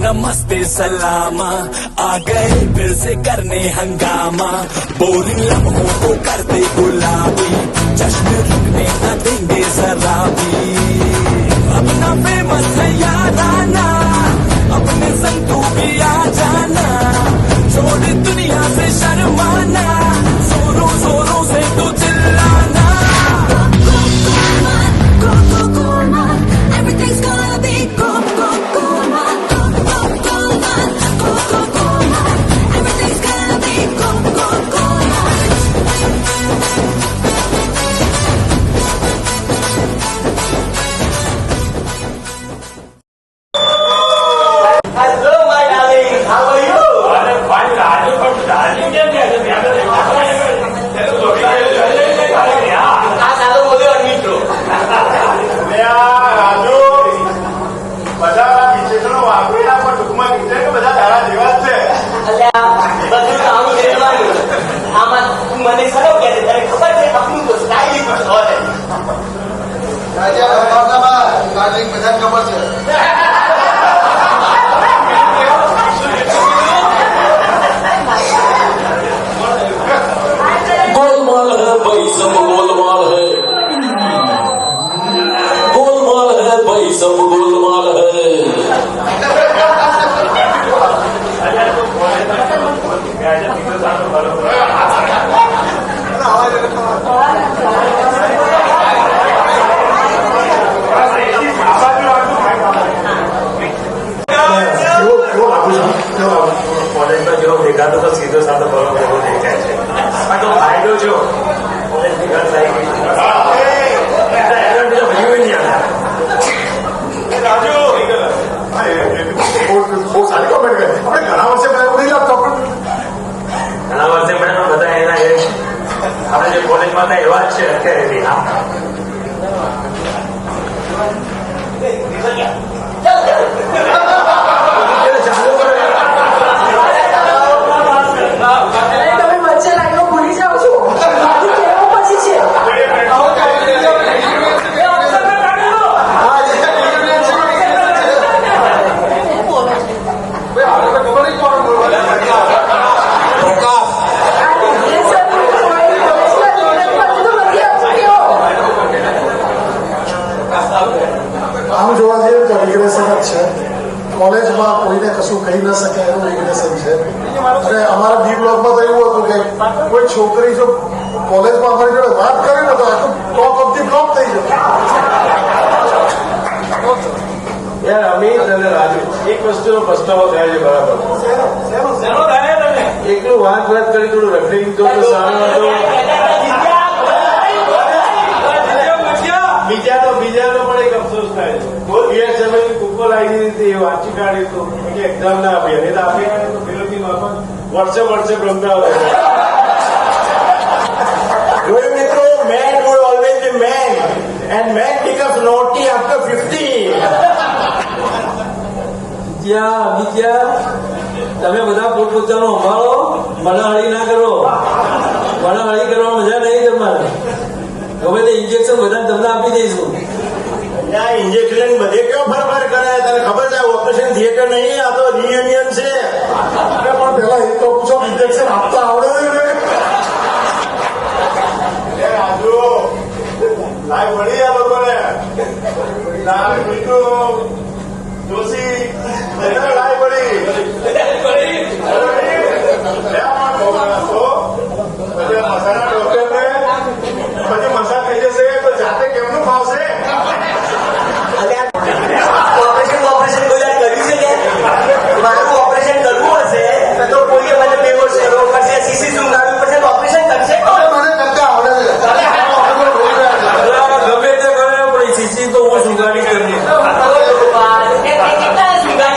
नमस्ते सलामा आ गए फिर से करने हंगामा बोरिंग लम्हों को करते गुलाबी जश्न रुकने न देंगे जरा भी अपना फेमस है याराना अपने संग तू भी आ जाना छोड़ दुनिया से शर्माना जोरों जोरों से तू चिल्लाना Everything's gonna be go, go, go, man. Go, go, go, man. Go, go, go, man. Everything's gonna be go, go, go, man. Hello, my darling. How are you? અરે ભાઈ રાજુ પણ રાજુ કેમ કે છે ત્યાં આ સારો બોલ્યો મિત્રો. રાજુ બધા વિશેષણો વાપરેલા પણ ટૂંકમાં કીધે કે બધા તારા જેવા જ છે. અલ્યા બધું તો આવું રહેવાનું. આમાં તું મને સરો કે છે તને ખબર છે આપણું તો સ્ટાઇલિશ હોય. રાજા ભગવાનમાં દાર્જિલિંગ બધાને ખબર છે. गोलमाल है भाई सब गोलमाल है गोलमाल है भाई सब गोलमाल है કોલેજમાં જેવો ભેગા તો સીધો સાધો ભરો ભેગો થઈ જાય છે આ તો ફાયદો જો કોલેજ ભેગા થઈ ગઈ રાજુ બહુ સારી કોમેન્ટ કરી. આપણે ઘણા વર્ષે પહેલા એવું નહીં લાગતું આપણને. ઘણા વર્ષે પણ બધા એના આપણે જે કોલેજમાં હતા એવા જ છે અત્યારે તમે વચ્ચે લાઈનો ભૂલી જાઓ છો મારી કેવો પછી છે આમ જોવા જઈએ તો રિગ્રેશન જ છે. કોલેજમાં કોઈને કશું કહી ન શકે એવું રિગ્રેશન છે. અને અમારા બી બ્લોકમાં તો એવું હતું કે કોઈ છોકરી જો કોલેજમાં અમારી જોડે વાત કરે ને તો આખું ટોપ ઓફ ધી બ્લોક થઈ જતું. યાર અમિત અને રાજુ એક વસ્તુનો પસ્તાવો થાય છે બરાબર એકલું વાત કરી થોડું રખડી દીધો તો સારું હતો બીજાનો પણ એક અફસોસ થાય છે સમય કુકો લાગી હતી એ વાંચી કાઢી તો એક્ઝામ ના આપી અને આપી કાઢે તો ફિલોથી વર્ષે રમતા હોય મિત્રો main would always be man and man becomes naughty after 50 તમે બધા પોતપોતાનું સંભાળો મને હળી ના કરો મને હળી કરવા મજા નહીં તમારે હવે તે ઇન્જેક્શન બધા તમને આપી દઈશું ઇન્જેક્શન બધે કેવો ફરફર કરે તને ખબર છે ઓપરેશન થિયેટર નહીં આ તો રિયુનિયન છે પણ પેલા એ તો પૂછો ઇન્જેક્શન આપતા આવડે છે ને. રાજુ લાઈવ મળી આ લોકોને જોશી લાઈવ મળી મસાલા ડોક્ટરને પછી મસા થઈ જશે તો જાતે કેમનું ફાવશે ઓપરેશન કોઈ વાર કર્યું છે કે મારું ઓપરેશન કરવું હશે તો કોઈએ મને બેહોશ કરવો પડશે સીસી ઝુંગાડવું પડશે ઓપરેશન કરશે કોણ? મને કરતા આવડે છે. ગમે તે કરે પણ સીસી તો હું સુધારી કરી કેટલા ઝુંગાડવું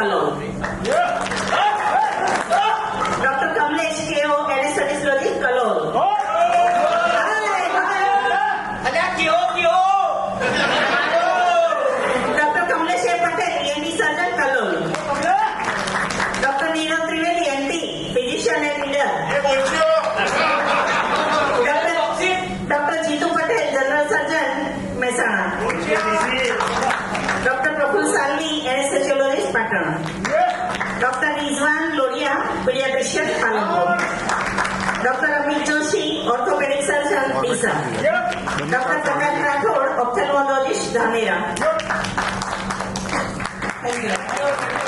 કલોલ. ડોક્ટર કમલેશ કેઓ એનેસ્થેટિસ્ટોલોજી Kalol. Doctor Kamlesh A Patel ENT surgeon Kalol. Doctor Nirav Trivedi MD physician and leader. Doctor Jitu Patel general surgeon Mehsana. Doctor Praful Salvi anaesthesiologist Patan. Doctor Rizwan Lodiya paediatrician Palanpur. Doctor Amit Joshi orthopaedic surgeon Deesa. Doctor Prakash Rathod ophthalmologist Dhanera. Thank you.